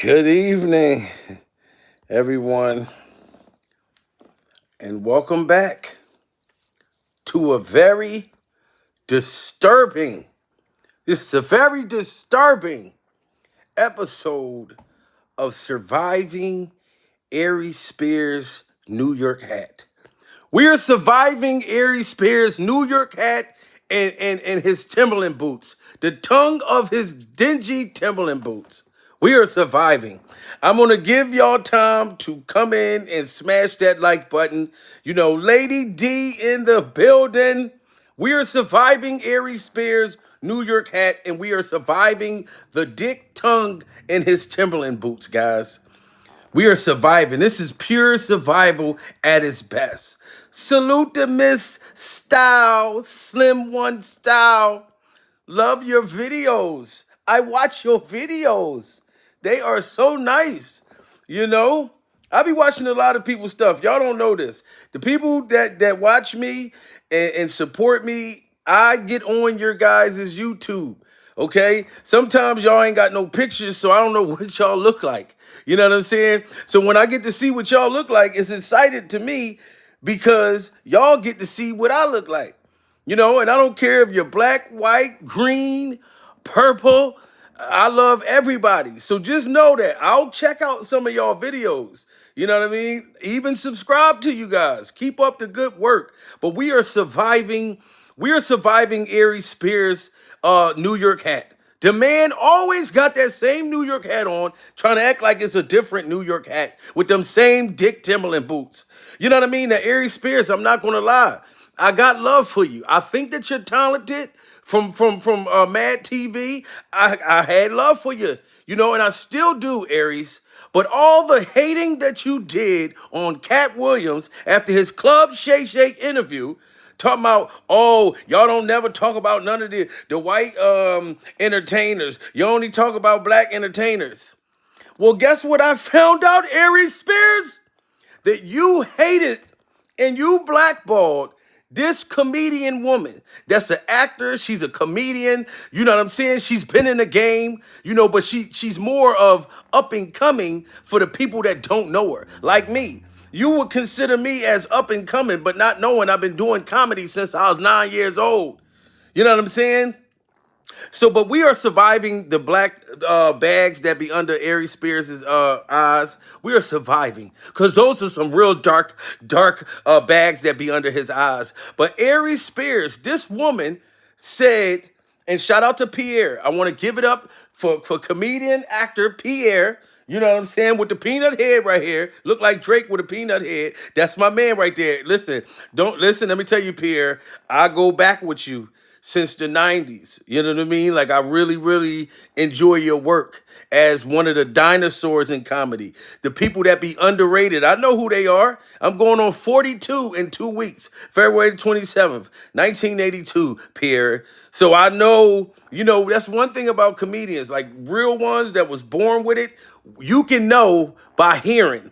Good evening, everyone, and welcome back to a very disturbing, this is a very disturbing episode of Surviving Aries Spears' New York Hat. We are surviving Aries Spears' New York hat and his Timberland boots, the tongue of his dingy Timberland boots. We are surviving. I'm going to give y'all time to come in and smash that like button. You know, Lady D in the building. We are surviving Aries Spears' New York hat, and we are surviving the dick tongue in his Timberland boots, guys. We are surviving. This is pure survival at its best. Salute to Miss Style, Slim One Style. Love your videos. I watch your videos. They are so nice. You know, I be watching a lot of people's stuff. Y'all don't know this. The people that watch me and support me, I get on your guys' YouTube. Okay? Sometimes y'all ain't got no pictures, so I don't know what y'all look like. You know what I'm saying? So when I get to see what y'all look like, it's excited to me because y'all get to see what I look like. You know, and I don't care if you're black, white, green, purple. I love everybody. So just know that I'll check out some of y'all videos. You know what I mean? Even subscribe to you guys. Keep up the good work. But we are surviving. We are surviving Aries Spears' New York hat. The man always got that same New York hat on, trying to act like it's a different New York hat with them same Dick Timberland boots. You know what I mean? The Aries Spears, I'm not going to lie. I got love for you. I think that you're talented from Mad TV. I had love for you, you know, and I still do, Aries. But all the hating that you did on Katt Williams after his Club Shay Shay interview, talking about, oh, y'all don't never talk about none of the white entertainers. You only talk about black entertainers. Well, guess what I found out, Aries Spears? That you hated and you blackballed this comedian woman that's an actor. She's a comedian. You know what I'm saying? She's been in the game, you know, but she's more of up and coming for the people that don't know her, like me. You would consider me as up and coming, but not knowing I've been doing comedy since I was 9 years old. You know what I'm saying? So, but we are surviving the black bags that be under Aries Spears' eyes. We are surviving because those are some real dark bags that be under his eyes. But Aries Spears, this woman said, and shout out to Pierre. I want to give it up for comedian actor Pierre. You know what I'm saying? With the peanut head right here. Look like Drake with a peanut head. That's my man right there. Listen, don't listen. Let me tell you, Pierre, I go back with you since the 90s. You know what I mean? Like, I really enjoy your work as one of the dinosaurs in comedy. The people that be underrated, I know who they are. I'm going on 42 in 2 weeks, February 27th, 1982, Pierre. So I know, you know, that's one thing about comedians, like real ones that was born with it, you can know by hearing.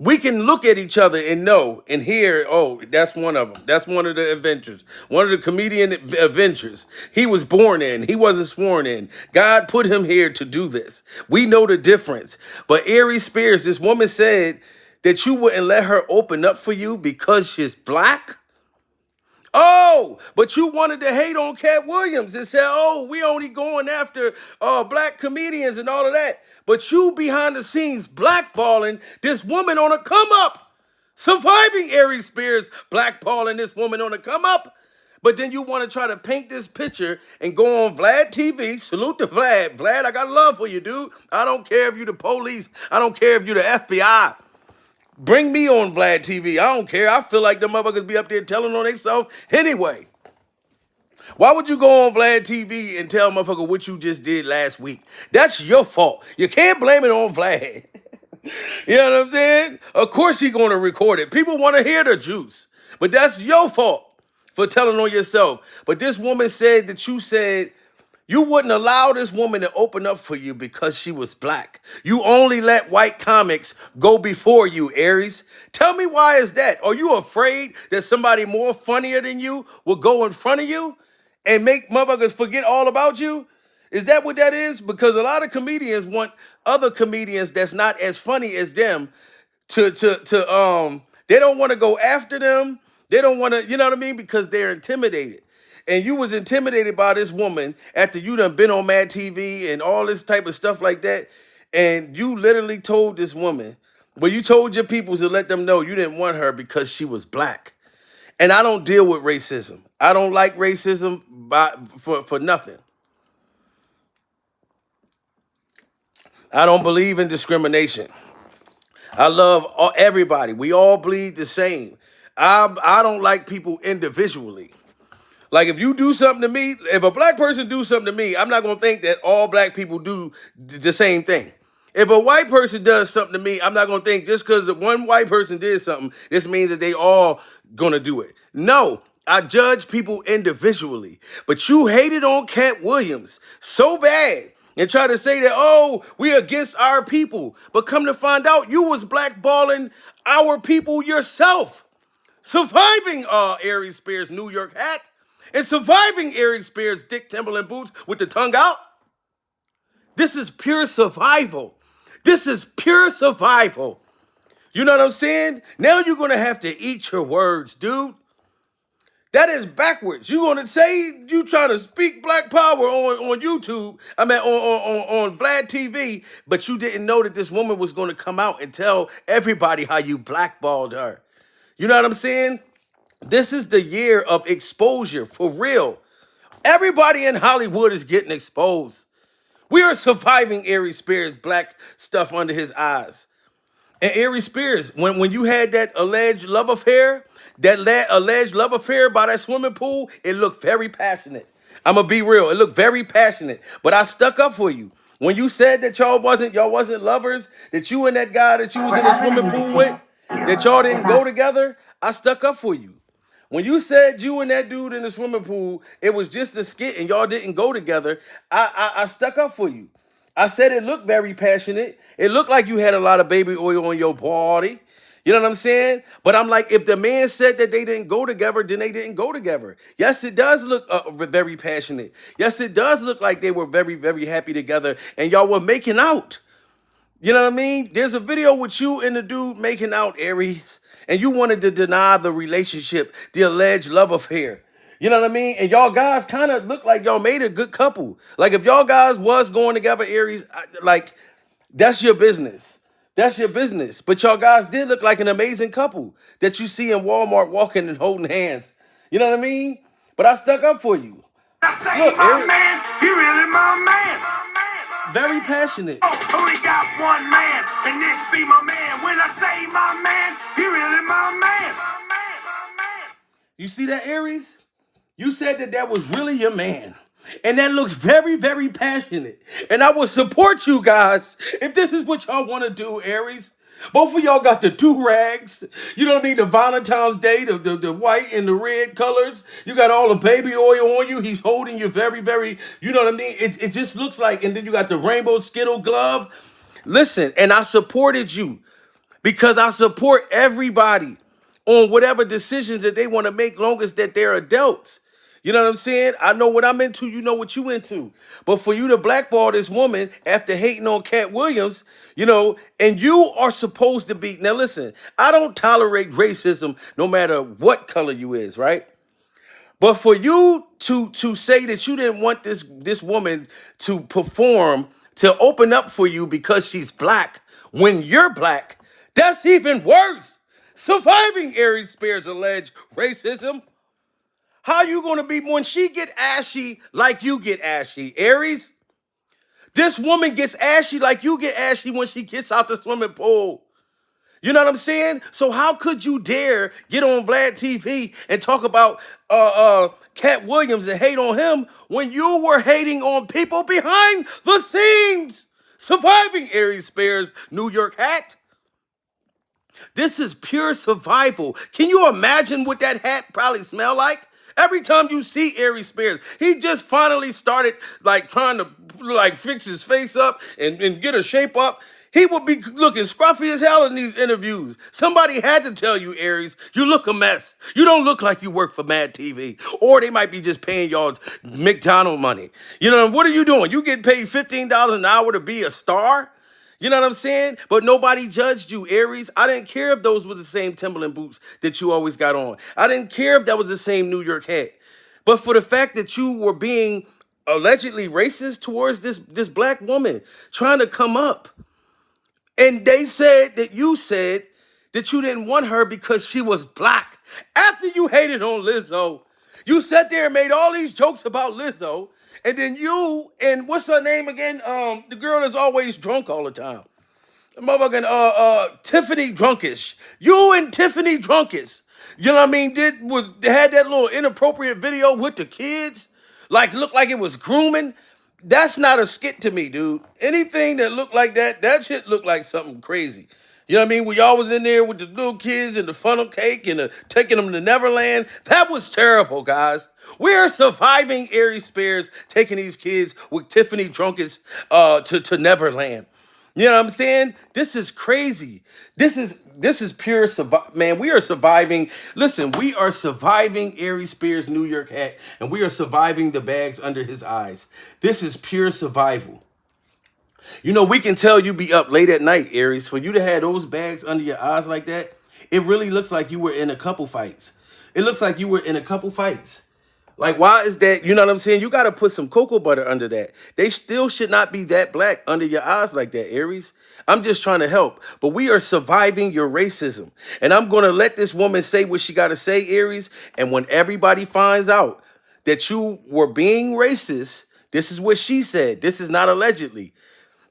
We can look at each other and know and hear, oh, that's one of them. That's one of the adventures. One of the comedian adventures. He was born in. He wasn't sworn in. God put him here to do this. We know the difference. But Aries Spears, this woman said that you wouldn't let her open up for you because she's black? Oh, but you wanted to hate on Katt Williams and said, oh, we only going after black comedians and all of that. But you behind the scenes blackballing this woman on a come up. Surviving Aries Spears blackballing this woman on a come up. But then you want to try to paint this picture and go on Vlad TV. Salute to Vlad. Vlad, I got love for you, dude. I don't care if you the police. I don't care if you the FBI. Bring me on Vlad TV. I don't care. I feel like the motherfuckers be up there telling on themselves anyway. Why would you go on Vlad TV and tell motherfucker what you just did last week? That's your fault. You can't blame it on Vlad. You know what I'm saying? Of course he gonna record it. People want to hear the juice. But that's your fault for telling on yourself. But this woman said that you said you wouldn't allow this woman to open up for you because she was black. You only let white comics go before you, Aries. Tell me, why is that? Are you afraid that somebody more funnier than you will go in front of you and make motherfuckers forget all about you? Is that what that is? Because a lot of comedians want other comedians that's not as funny as them to they don't want to go after them. They don't want to, you know what I mean? Because they're intimidated. And you was intimidated by this woman after you done been on Mad TV and all this type of stuff like that. And you literally told this woman, well, you told your people to let them know you didn't want her because she was black. And I don't deal with racism. I don't like racism for nothing. I don't believe in discrimination. I love everybody. We all bleed the same. I don't like people individually. Like if you do something to me, if a black person do something to me, I'm not gonna think that all black people do the same thing. If a white person does something to me, I'm not gonna think just because one white person did something, this means that they all gonna do it. No, I judge people individually. But you hated on Katt Williams so bad and try to say that, oh, we against our people. But come to find out, you was blackballing our people yourself. Surviving Aries Spears' New York hat and surviving Aries Spears' Dick Timberland boots with the tongue out. This is pure survival. This is pure survival. You know what I'm saying? Now you're going to have to eat your words, dude. That is backwards. You're going to say you trying to speak black power on YouTube, I mean on Vlad TV, but you didn't know that this woman was going to come out and tell everybody how you blackballed her. You know what I'm saying? This is the year of exposure, for real. Everybody in Hollywood is getting exposed. We are surviving Aries Spears' black stuff under his eyes. And Aries Spears, when you had that alleged love affair, alleged love affair by that swimming pool, it looked very passionate. I'm gonna be real. It looked very passionate. But I stuck up for you. When you said that y'all wasn't lovers, that you and that guy that you was in the swimming pool with, that y'all didn't go together, I stuck up for you. When you said you and that dude in the swimming pool, it was just a skit and y'all didn't go together, I stuck up for you. I said it looked very passionate. It looked like you had a lot of baby oil on your body. You know what I'm saying? But I'm like, if the man said that they didn't go together, then they didn't go together. Yes, it does look very passionate. Yes, it does look like they were very, very happy together and y'all were making out. You know what I mean? There's a video with you and the dude making out, Aries, and you wanted to deny the relationship, the alleged love affair. You know what I mean? And y'all guys kind of look like y'all made a good couple. Like if y'all guys was going together, Aries, like that's your business. That's your business. But y'all guys did look like an amazing couple that you see in Walmart walking and holding hands. You know what I mean? But I stuck up for you. Look, Aries, man, he really my man. very passionate. Only got one man, and this be my man. When I say my man, he really my man. You see that, Aries? You said that that was really your man. And that looks very, very passionate. And I will support you guys if this is what y'all want to do, Aries. Both of y'all got the do-rags. You know what I mean? The Valentine's Day, the white and the red colors. You got all the baby oil on you. He's holding you very, very, you know what I mean? It just looks like, and then you got the rainbow Skittle glove. Listen, and I supported you because I support everybody on whatever decisions that they want to make, long as that they're adults. You know what I'm saying? I know what I'm into. You know what you into. But for you to blackball this woman after hating on Katt Williams, you know, and you are supposed to be. Now, listen, I don't tolerate racism no matter what color you is, right? But for you to say that you didn't want this woman to perform, to open up for you because she's black when you're black, that's even worse. Surviving Aries Spears' alleged racism. How you gonna be when she get ashy like you get ashy, Aries? This woman gets ashy like you get ashy when she gets out the swimming pool. You know what I'm saying? So how could you dare get on Vlad TV and talk about Katt Williams and hate on him when you were hating on people behind the scenes? Surviving Aries Spears' New York hat. This is pure survival. Can you imagine what that hat probably smelled like? Every time you see Aries Spears, he just finally started like trying to like fix his face up and get a shape up. He would be looking scruffy as hell in these interviews. Somebody had to tell you, Aries, you look a mess. You don't look like you work for Mad TV. Or they might be just paying y'all McDonald money. You know, what are you doing? You get paid $15 an hour to be a star? You know what I'm saying? But nobody judged you, Aries. I didn't care if those were the same Timberland boots that you always got on. I didn't care if that was the same New York hat. But for the fact that you were being allegedly racist towards this black woman trying to come up. And they said that you said that you didn't want her because she was black. After you hated on Lizzo, you sat there and made all these jokes about Lizzo. And then you and what's her name again? The girl that's always drunk all the time. The motherfucking Tiffany Drunkish. You and Tiffany Drunkish. You know what I mean? Had that little inappropriate video with the kids. Like looked like it was grooming. That's not a skit to me, dude. Anything that looked like that shit looked like something crazy. You know what I mean? When y'all was in there with the little kids and the funnel cake and taking them to Neverland, that was terrible, guys. We're surviving Aries Spears taking these kids with Tiffany Drunkins to Neverland. You know what I'm saying? This is crazy. This is pure man. We are surviving. Listen, we are surviving Aries Spears' New York hat, and we are surviving the bags under his eyes. This is pure survival. You know, we can tell you be up late at night, Aries. For you to have those bags under your eyes like that, it really looks like you were in a couple fights. It looks like you were in a couple fights. Like, why is that? You know what I'm saying? You got to put some cocoa butter under that. They still should not be that black under your eyes like that, Aries. I'm just trying to help. But we are surviving your racism. And I'm going to let this woman say what she got to say, Aries. And when everybody finds out that you were being racist, this is what she said. This is not allegedly.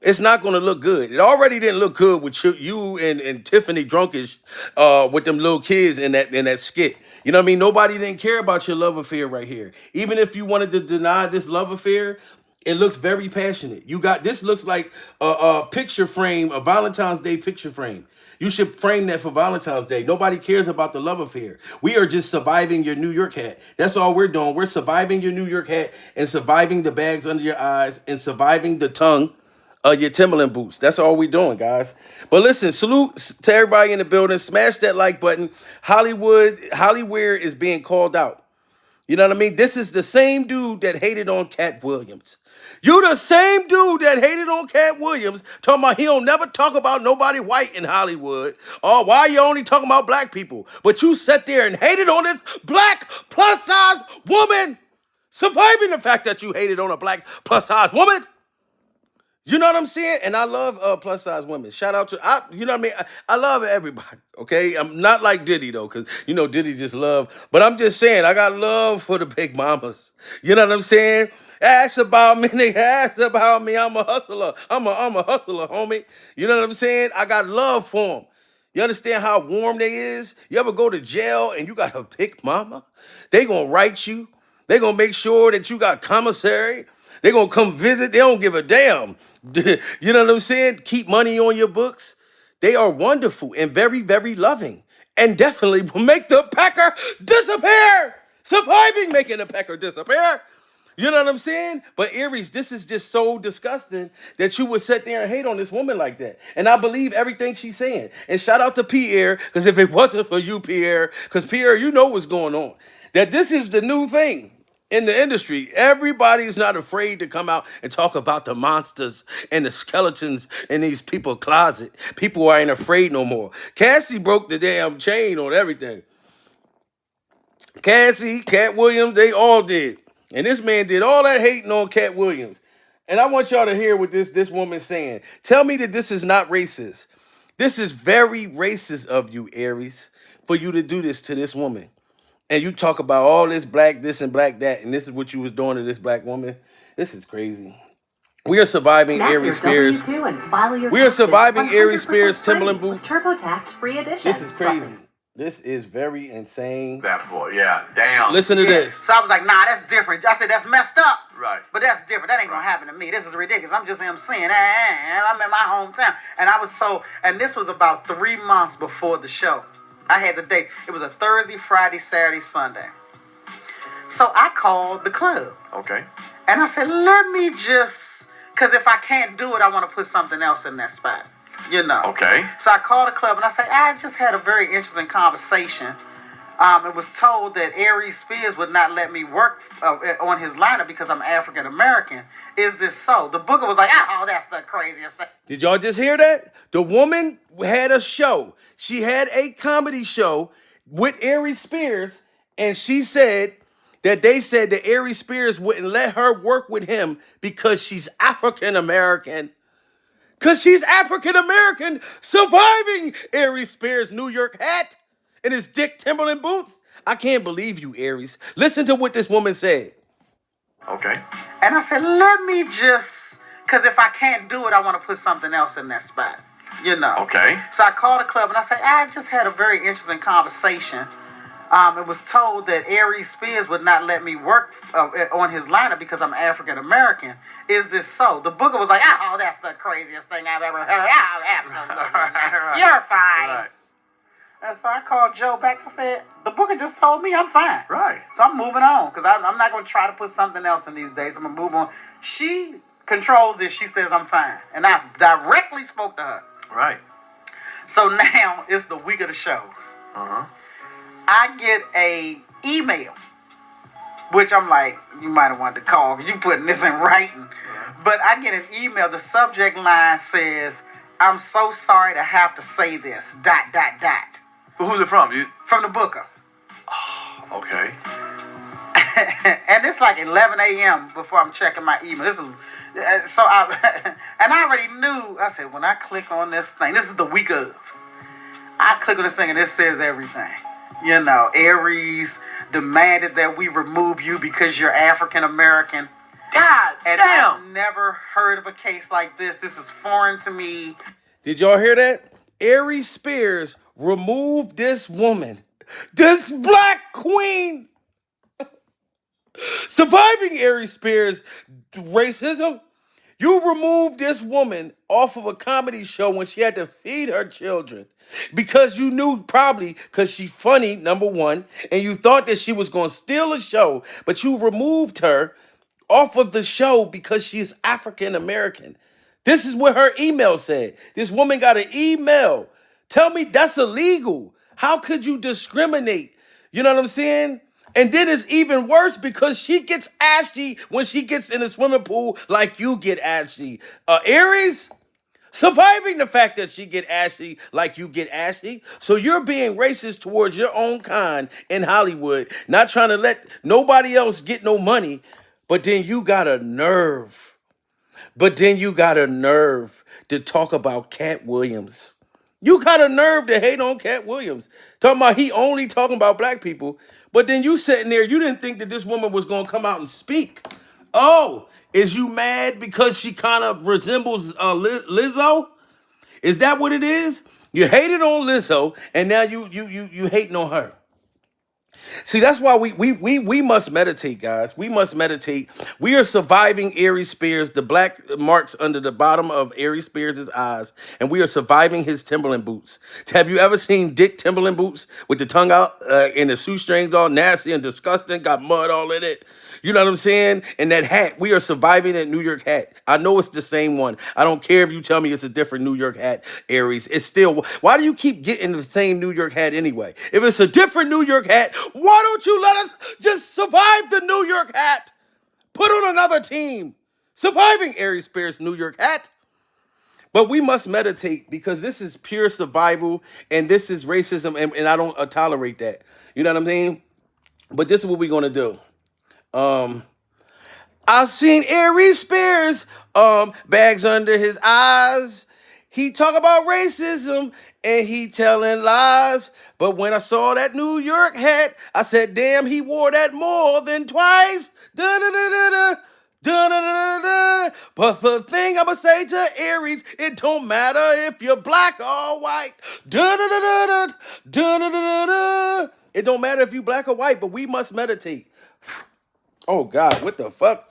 It's not going to look good. It already didn't look good with you and Tiffany Drunkish with them little kids in that skit. You know what I mean? Nobody didn't care about your love affair right here. Even if you wanted to deny this love affair, it looks very passionate. This looks like a picture frame, a Valentine's Day picture frame. You should frame that for Valentine's Day. Nobody cares about the love affair. We are just surviving your New York hat. That's all we're doing. We're surviving your New York hat and surviving the bags under your eyes and surviving the tongue your Timberland boots. That's all we doing, guys. But listen, salute to everybody in the building. Smash that like button. Hollywood is being called out. You know what I mean? This is the same dude that hated on Katt Williams. You the same dude that hated on Katt Williams, talking about he don't never talk about nobody white in Hollywood. Oh, why you only talking about black people? But you sat there and hated on this black plus-size woman, surviving the fact that you hated on a black plus-size woman. You know what I'm saying? And I love plus size women. Shout out to you know what I mean? I love everybody. Okay, I'm not like Diddy though, because you know Diddy just love. But I'm just saying I got love for the big mamas. You know what I'm saying? Ask about me, nigga. Ask about me. I'm a hustler. I'm a hustler, homie. You know what I'm saying? I got love for them. You understand how warm they is? You ever go to jail and you got a big mama? They gonna write you. They gonna make sure that you got commissary. They gonna come visit. They don't give a damn. You know what I'm saying? Keep money on your books. They are wonderful and very, very loving. And definitely will make the pecker disappear. Surviving making the pecker disappear. You know what I'm saying? But Aries, this is just so disgusting that you would sit there and hate on this woman like that. And I believe everything she's saying. And shout out to Pierre, because if it wasn't for you, Pierre, because Pierre, you know what's going on. That this is the new thing in the industry. Everybody's not afraid to come out and talk about the monsters and the skeletons in these people's closet. People ain't afraid no more. Cassie broke the damn chain on everything. Cassie, Katt Williams, they all did. And this man did all that hating on Katt Williams. And I want y'all to hear what this woman's saying. Tell me that this is not racist. This is very racist of you, Aries, for you to do this to this woman. And you talk about all this black this and black that, and this is what you was doing to this black woman. This is crazy. We are surviving Snap Aries Spears. W2 and file your We are surviving 100% Aries Spears free Timberland with boots. TurboTax free edition. This is crazy. This is very insane. That boy, yeah, damn. Listen to this. So I was like, nah, that's different. I said, that's messed up. Right. But that's different. That ain't gonna happen to me. This is ridiculous. I'm just emceeing. And I'm in my hometown. And I was and this was about 3 months before the show. I had the date. It was a Thursday, Friday, Saturday, Sunday. So I called the club. Okay. And I said, let me just, because if I can't do it, I want to put something else in that spot. Okay. So I called the club and I said, I just had a very interesting conversation. It was told that Aries Spears would not let me work on his lineup because I'm African American. Is this so? The booker was like, oh, that's the craziest thing. Did y'all just hear that? The woman had a show. She had a comedy show with Aries Spears, and she said that they said that Aries Spears wouldn't let her work with him because she's African American. Because she's African American, surviving Aries Spears' New York hat and his Dick Timberland boots. I can't believe you, Aries. Listen to what this woman said. Okay. And I said, let me just, because if I can't do it, I want to put something else in that spot. Okay. So I called the club and I said, I just had a very interesting conversation. It was told that Aries Spears would not let me work on his lineup because I'm African American. Is this so? The booker was like, oh, that's the craziest thing I've ever heard. Oh, absolutely. Right. You're fine. Right. And so I called Joe back and said, the booker just told me I'm fine. Right. So I'm moving on because I'm not going to try to put something else in these days. I'm going to move on. She controls this. She says I'm fine. And I directly spoke to her. Right. So now it's the week of the shows. Uh-huh. I get a email, which I'm like, you might have wanted to call because you putting this in writing. Yeah. But I get an email. The subject line says, I'm so sorry to have to say this, ... But who's it from? You? From the booker. Okay. And it's like 11 a.m. before I'm checking my email. This is, so I, and I already knew, I said, when I click on this thing, this is the week of, I click on this thing and it says everything. Aries demanded that we remove you because you're African American. God And damn. I've never heard of a case like this. This is foreign to me. Did y'all hear that? Aries Spears removed this woman, this black queen, surviving Aries Spears' racism. You removed this woman off of a comedy show when she had to feed her children because you knew probably because she's funny, number one, and you thought that she was going to steal a show, but you removed her off of the show because she's African American. This is what her email said. This woman got an email. Tell me that's illegal. How could you discriminate? You know what I'm saying? And then it's even worse because she gets ashy when she gets in the swimming pool like you get ashy. Aries, surviving the fact that she get ashy like you get ashy. So you're being racist towards your own kind in Hollywood, not trying to let nobody else get no money. But then you got a nerve. To talk about Katt Williams. You got a nerve to hate on Katt Williams. Talking about he only talking about black people. But then you sitting there, you didn't think that this woman was going to come out and speak. Oh, is you mad because she kind of resembles Lizzo? Is that what it is? You hated on Lizzo, and now you hating on her. See, that's why we must meditate, guys. We must meditate. We are surviving Aries Spears, the black marks under the bottom of Aries Spears' eyes, and we are surviving his Timberland boots. Have you ever seen Dick Timberland boots with the tongue out and the shoestrings all nasty and disgusting, got mud all in it? You know what I'm saying? And that hat, we are surviving that New York hat. I know it's the same one. I don't care if you tell me it's a different New York hat, Aries. It's still, why do you keep getting the same New York hat anyway? If it's a different New York hat, why don't you let us just survive the New York hat? Put on another team. Surviving Aries Spears' New York hat. But we must meditate because this is pure survival and this is racism and I don't tolerate that. You know what I mean? But this is what we're going to do. I've seen Aries Spears, bags under his eyes. He talk about racism and he telling lies. But when I saw that New York hat, I said, damn, he wore that more than twice. Da-da-da-da-da. Da-da-da-da-da. But the thing I'ma say to Aries, it don't matter if you're black or white. Da-da-da-da-da. Da-da-da-da-da. It don't matter if you black or white, but we must meditate. Oh, God, what the fuck?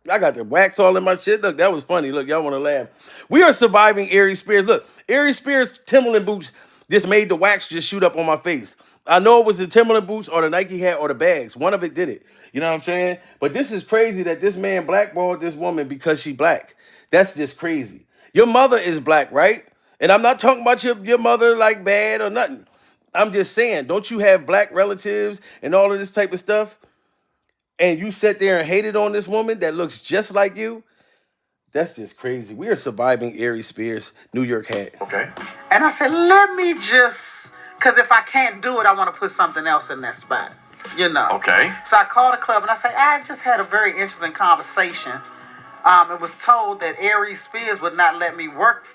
I got the wax all in my shit. Look, that was funny. Look, y'all want to laugh. We are surviving Aries Spears. Look, Aries Spears Timberland boots just made the wax just shoot up on my face. I know it was the Timberland boots or the Nike hat or the bags. One of it did it. You know what I'm saying? But this is crazy that this man blackballed this woman because she black. That's just crazy. Your mother is black, right? And I'm not talking about your mother like bad or nothing. I'm just saying, don't you have black relatives and all of this type of stuff? And you sat there and hated on this woman that looks just like you? That's just crazy. We are surviving Aries Spears, New York hat. Okay. And I said, let me just, because if I can't do it, I want to put something else in that spot. You know. Okay. So I called the club and I said, I just had a very interesting conversation. It was told that Aries Spears would not let me work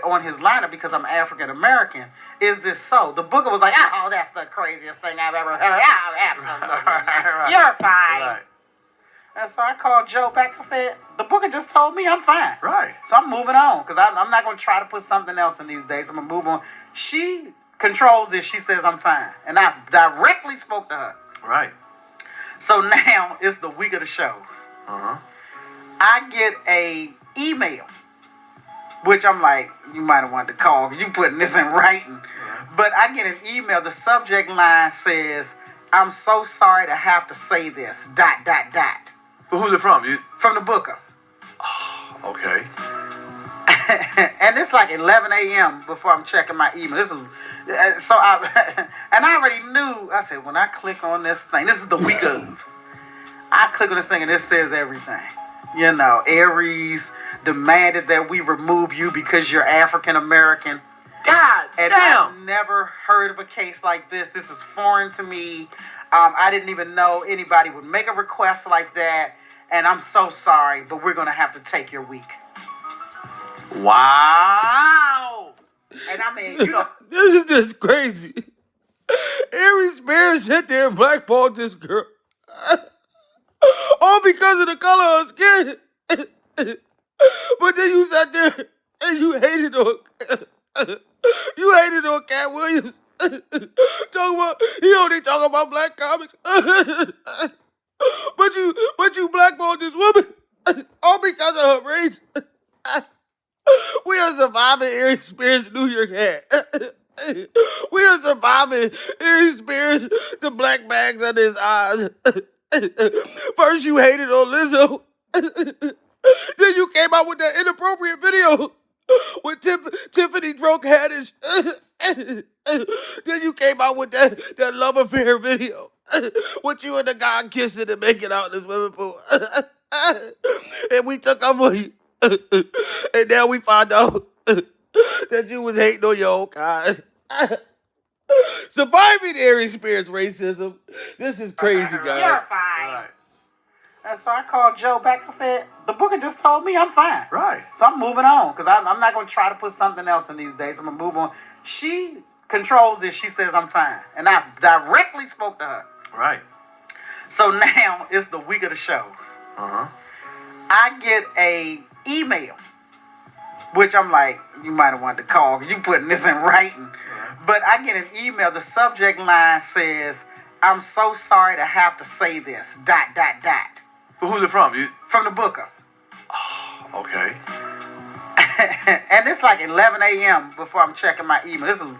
on his lineup because I'm African American. Is this so? The booker was like, oh, that's the craziest thing I've ever heard. Oh, absolutely. Right. You're fine. Right. And so I called Joe back and said, the booker just told me I'm fine. Right. So I'm moving on because I'm not going to try to put something else in these days. I'm going to move on. She controls this. She says I'm fine. And I directly spoke to her. Right. So now it's the week of the shows. Uh-huh. I get a email, which I'm like, you might have wanted to call because you putting this in writing. Yeah. But I get an email. The subject line says, I'm so sorry to have to say this, ... But who's it from? You? From the booker. Okay. And it's like 11 a.m. before I'm checking my email. This is, so I, and I already knew, I said, when I click on this thing, this is the week of, I click on this thing and it says everything. You know, Aries demanded that we remove you because you're African American. God And damn. I've never heard of a case like this. This is foreign to me. I didn't even know anybody would make a request like that. And I'm so sorry, but we're going to have to take your week. Wow. And I mean, you know. This is just crazy. Aries Spears sat there and blackballed this girl. All because of the color of her skin. But then you sat there and you hated on Katt Williams. Talking about he only talking about black comics. but you blackballed this woman all because of her race. We are surviving Aries Spears New York hat. We are surviving Aries Spears, the black bags under his eyes. First you hated on Lizzo. Then you came out with that inappropriate video with Tiffany drunk Haddish. Then you came out with that love affair video with you and the guy kissing and making out in the swimming pool. And we took up for you. And now we found out that you was hating on your own guys. Surviving Aries Spears racism. This is crazy, You're guys. fine. Right. And so I called Joe back and said, the booker just told me I'm fine. Right. So I'm moving on because I'm not going to try to put something else in these days. I'm going to move on. She controls this. She says I'm fine. And I directly spoke to her. Right. So now it's the week of the shows. Uh-huh. I get a email, which I'm like, you might have wanted to call because you putting this in writing. Yeah. But I get an email. The subject line says, I'm so sorry to have to say this, ... But who's it from? You? From the booker. Okay. And it's like 11 a.m. before I'm checking my email. This is,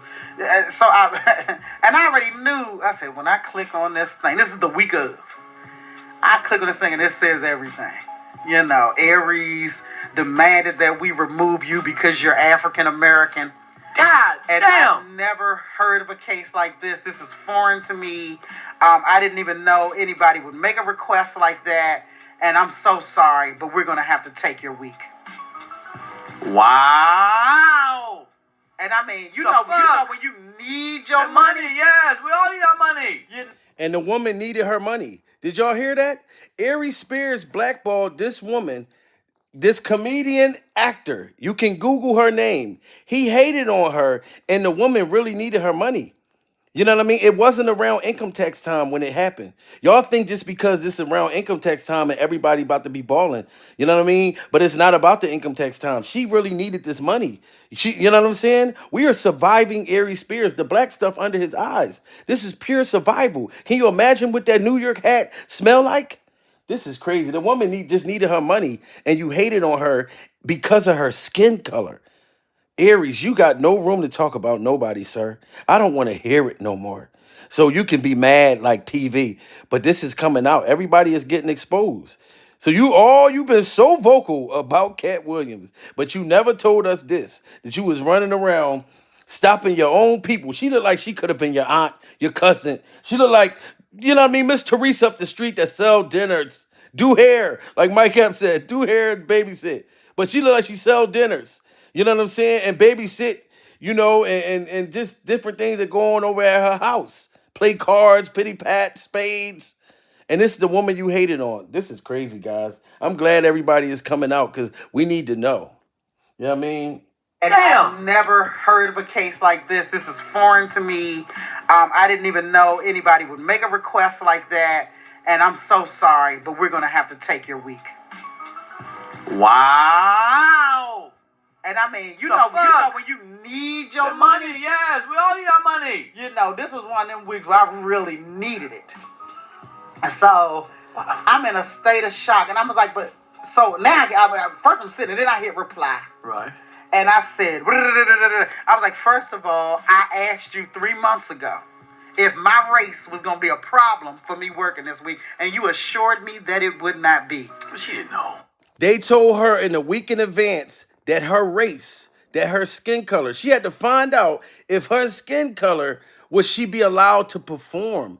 so I, and I already knew, I said, when I click on this thing, this is the week of, I click on this thing and it says everything. You know, Aries demanded that we remove you because you're African American. God And damn. I've never heard of a case like this. This is foreign to me. I didn't even know anybody would make a request like that. And I'm so sorry, but we're going to have to take your week. Wow. And I mean, you The know fuck? when you need your The money. money, yes. We all need our money. And the woman needed her money. Did y'all hear that? Aries Spears blackballed this woman, this comedian actor. You can Google her name. He hated on her, and the woman really needed her money. You know what I mean? It wasn't around income tax time when it happened. Y'all think just because it's around income tax time and everybody about to be balling, you know what I mean? But it's not about the income tax time. She really needed this money. You know what I'm saying? We are surviving Aries Spears, the black stuff under his eyes. This is pure survival. Can you imagine what that New York hat smell like? This is crazy. The woman just needed her money, and you hated on her because of her skin color. Aries, you got no room to talk about nobody, sir. I don't want to hear it no more. So you can be mad like TV, but this is coming out. Everybody is getting exposed. So you've been so vocal about Katt Williams, but you never told us this, that you was running around stopping your own people. She looked like she could have been your aunt, your cousin. She looked like, you know what I mean, Miss Teresa up the street that sell dinners, do hair, like Mike Epps said, do hair and babysit. But she looked like she sell dinners. You know what I'm saying? And babysit, and just different things that go on over at her house. Play cards, pity pat, spades. And this is the woman you hated on. This is crazy, guys. I'm glad everybody is coming out because we need to know. You know what I mean? And I've never heard of a case like this. This is foreign to me. I didn't even know anybody would make a request like that. And I'm so sorry, but we're going to have to take your week. Wow. And I mean, you know when you need your money. Yes, we all need our money. You know, this was one of them weeks where I really needed it. So I'm in a state of shock. And I was like, but so now first I'm sitting, and then I hit reply. Right. And I said, I was like, first of all, I asked you 3 months ago if my race was going to be a problem for me working this week. And you assured me that it would not be. But she didn't know. They told her in a week in advance that her race, that her skin color, she had to find out if her skin color, would she be allowed to perform?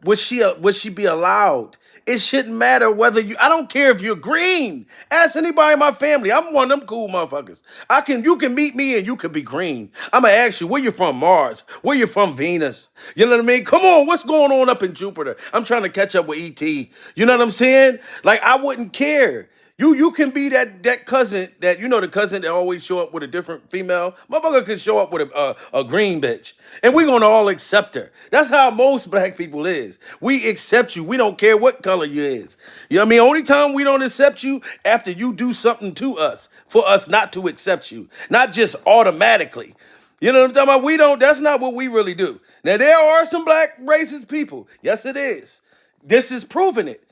Would she be allowed? It shouldn't matter whether I don't care if you're green. Ask anybody in my family. I'm one of them cool motherfuckers. You can meet me and you could be green. I'm gonna ask you, where you from Mars? Where you from Venus? You know what I mean? Come on, what's going on up in Jupiter? I'm trying to catch up with ET. You know what I'm saying? Like, I wouldn't care. You can be that cousin the cousin that always show up with a different female. Motherfucker can show up with a green bitch. And we're gonna all accept her. That's how most black people is. We accept you. We don't care what color you is. You know what I mean? Only time we don't accept you after you do something to us for us not to accept you. Not just automatically. You know what I'm talking about? That's not what we really do. Now, there are some black racist people. Yes, it is. This is proving it.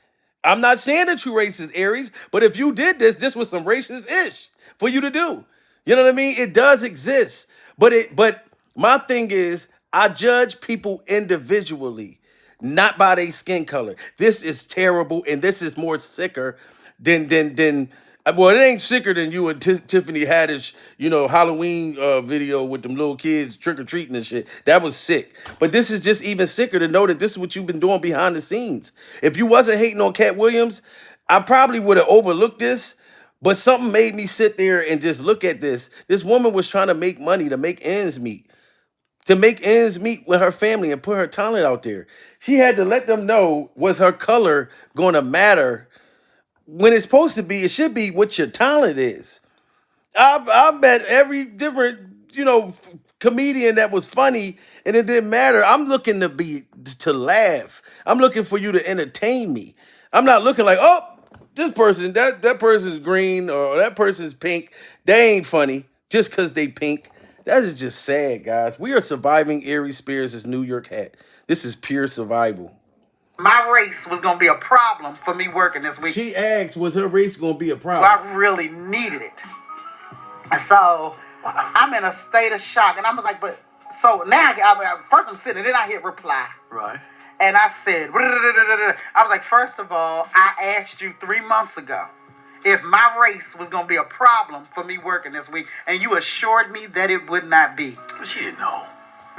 I'm not saying that you racist, Aries, but if you did this was some racist-ish for you to do. You know what I mean? It does exist. But my thing is, I judge people individually, not by their skin color. This is terrible, and this is more sicker than well, it ain't sicker than you and Tiffany Haddish, Halloween video with them little kids trick-or-treating and shit. That was sick. But this is just even sicker to know that this is what you've been doing behind the scenes. If you wasn't hating on Katt Williams, I probably would have overlooked this, but something made me sit there and just look at this. This woman was trying to make money, to make ends meet. To make ends meet with her family and put her talent out there. She had to let them know, was her color going to matter when it's supposed to be? It should be what your talent is. I met every different, comedian that was funny, and it didn't matter. I'm looking to laugh. I'm looking for you to entertain me. I'm not looking like, oh, this person, that person's green or that person's pink. They ain't funny just because they pink. That is just sad, guys. We are surviving Aries Spears' New York hat. This is pure survival. My race was going to be a problem for me working this week. She asked, was her race going to be a problem? So I really needed it. So I'm in a state of shock. And I was like, but so now, first I'm sitting, and then I hit reply. Right. And I said, I was like, first of all, I asked you 3 months ago if my race was going to be a problem for me working this week. And you assured me that it would not be. But she didn't know.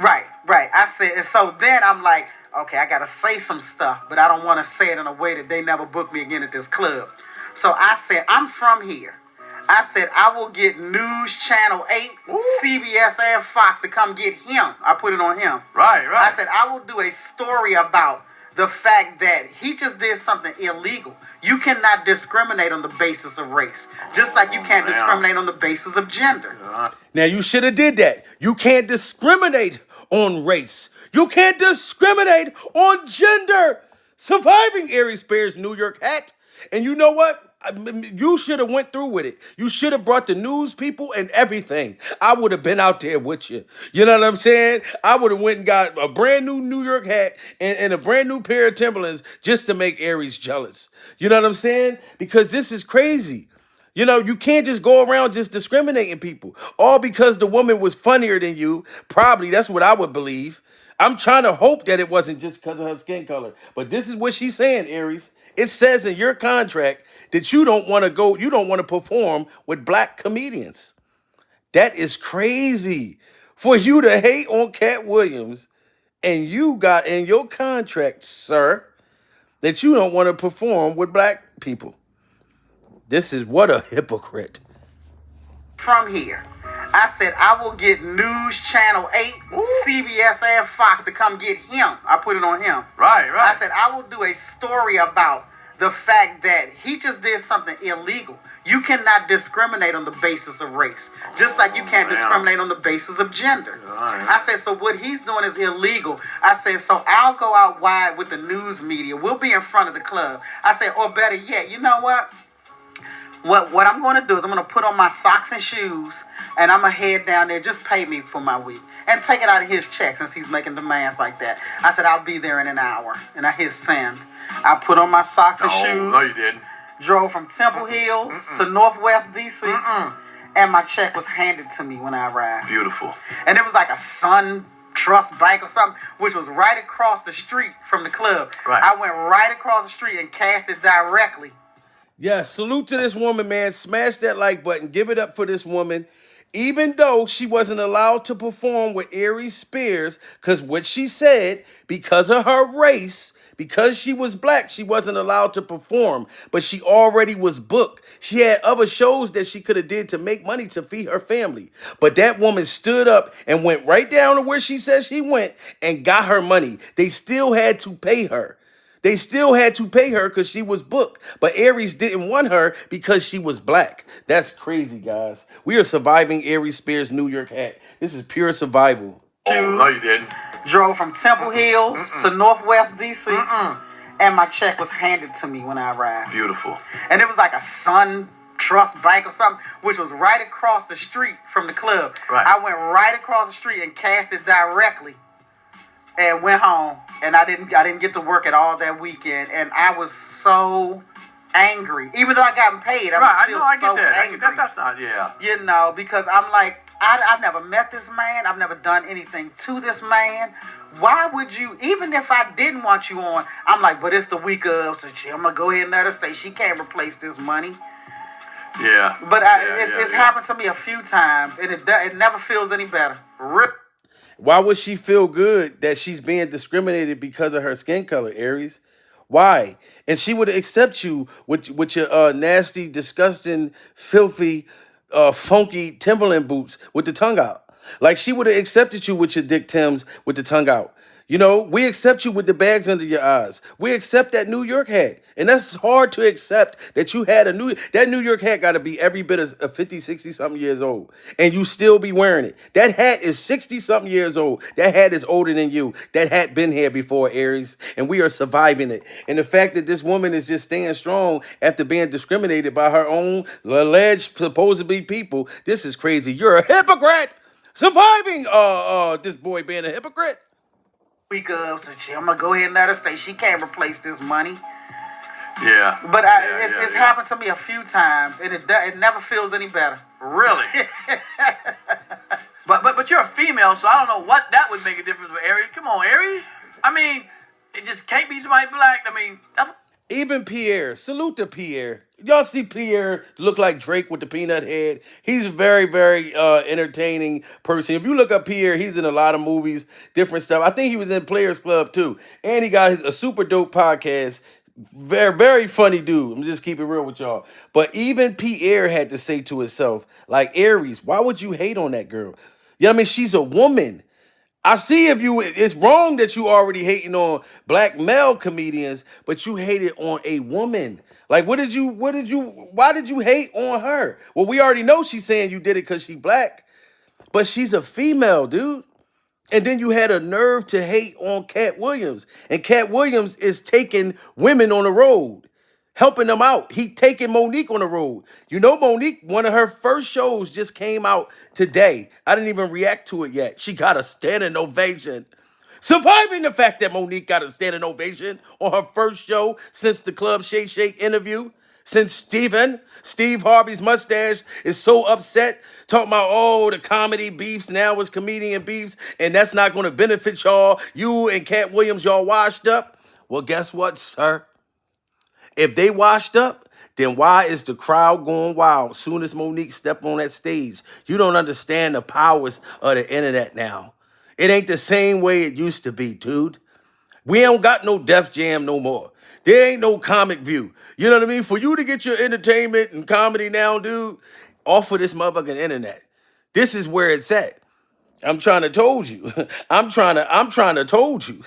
Right. I said, and so then I'm like, okay, I got to say some stuff, but I don't want to say it in a way that they never book me again at this club. So I said, I'm from here. I said, I will get News Channel 8, CBS, and Fox to come get him. I put it on him. Right. I said, I will do a story about the fact that he just did something illegal. You cannot discriminate on the basis of race, just like you can't discriminate on the basis of gender. Now, you should have did that. You can't discriminate on race. You can't discriminate on gender. Surviving Aries Spears' New York hat. And you know what? You should have went through with it. You should have brought the news people and everything. I would have been out there with you. You know what I'm saying? I would have went and got a brand new New York hat and a brand new pair of Timberlands just to make Aries jealous. You know what I'm saying? Because this is crazy. You can't just go around just discriminating people. All because the woman was funnier than you. Probably, that's what I would believe. I'm trying to hope that it wasn't just because of her skin color. But this is what she's saying, Aries. It says in your contract that you don't want to go, you don't want to perform with black comedians. That is crazy for you to hate on Katt Williams, and you got in your contract, sir, that you don't want to perform with black people. This is what a hypocrite. From here. I said I will get News Channel 8, CBS, and Fox to come get him. I put it on him. Right. I said I will do a story about the fact that he just did something illegal. You cannot discriminate on the basis of race, just like you can't discriminate on the basis of gender. Right. I said, so what he's doing is illegal. I said, so I'll go out wide with the news media. We'll be in front of the club. I said, or better yet, you know what? What I'm going to do is I'm going to put on my socks and shoes, and I'm going to head down there. Just pay me for my week and take it out of his check since he's making demands like that. I said, I'll be there in an hour. And I hit send. I put on my socks and shoes. No, you didn't. Drove from Temple Hills to Northwest D.C. And my check was handed to me when I arrived. Beautiful. And it was like a Sun Trust Bank or something, which was right across the street from the club. Right. I went right across the street and cashed it directly. Yeah, salute to this woman, man. Smash that like button. Give it up for this woman. Even though she wasn't allowed to perform with Aries Spears, because what she said, because of her race, because she was black, she wasn't allowed to perform. But she already was booked. She had other shows that she could have did to make money to feed her family. But that woman stood up and went right down to where she said she went and got her money. They still had to pay her. They still had to pay her because she was booked. But Aries didn't want her because she was black. That's crazy, guys. We are surviving Aries Spears' New York hat. This is pure survival. No, you didn't. Drove from Temple Hills to Northwest D.C. And my check was handed to me when I arrived. Beautiful. And it was like a Sun Trust Bank or something, which was right across the street from the club. Right. I went right across the street and cashed it directly. And went home, and I didn't get to work at all that weekend, and I was so angry. Even though I got paid, I was still so angry. That's not, yeah. You know, because I'm like, I've never met this man. I've never done anything to this man. Why would you, even if I didn't want you on, I'm like, but it's the week of, so I'm going to go ahead and let her stay. She can't replace this money. Yeah. But it's happened to me a few times, and it never feels any better. Rip. Why would she feel good that she's being discriminated because of her skin color, Aries? Why? And she would accept you with your nasty, disgusting, filthy, funky Timberland boots with the tongue out. Like she would have accepted you with your Dick Tims with the tongue out. You know, we accept you with the bags under your eyes. We accept that New York hat. And that's hard to accept that you had that New York hat got to be every bit of 50, 60 something years old. And you still be wearing it. That hat is 60 something years old. That hat is older than you. That hat been here before, Aries. And we are surviving it. And the fact that this woman is just staying strong after being discriminated by her own alleged supposedly people, this is crazy. You're a hypocrite. Surviving this boy being a hypocrite. Week of, so I'm going to go ahead and let her stay. She can't replace this money. Yeah. But it's happened to me a few times, and it never feels any better. Really? but you're a female, so I don't know what that would make a difference with Aries. Come on, Aries. I mean, it just can't be somebody black. I mean, even Pierre. Salute to Pierre. Y'all see Pierre look like Drake with the peanut head? He's a very, very entertaining person. If you look up Pierre, he's in a lot of movies, different stuff. I think he was in Players Club too. And he got a super dope podcast. Very, very funny dude. I'm just keeping it real with y'all. But even Pierre had to say to himself, like, Aries, why would you hate on that girl? You know what I mean? She's a woman. I see it's wrong that you already hating on black male comedians, but you hated on a woman. Like, why did you hate on her? Well, we already know she's saying you did it because she black, but she's a female, dude. And then you had a nerve to hate on Katt Williams. And Katt Williams is taking women on the road, helping them out. He taking Monique on the road. You know, Monique, one of her first shows just came out today. I didn't even react to it yet. She got a standing ovation. Surviving the fact that Monique got a standing ovation on her first show since the Club Shake Shake interview. Since Steve Harvey's mustache is so upset, talking about, oh, the comedy beefs now is comedian beefs, and that's not going to benefit y'all. You and Katt Williams, y'all washed up. Well, guess what, sir? If they washed up, then why is the crowd going wild soon as Monique step on that stage? You don't understand the powers of the internet now. It ain't the same way it used to be, dude. We don't got no Def Jam no more. There ain't no Comic View. You know what I mean? For you to get your entertainment and comedy now, dude, off of this motherfucking internet. This is where it's at. I'm trying to told you. I'm trying to told you.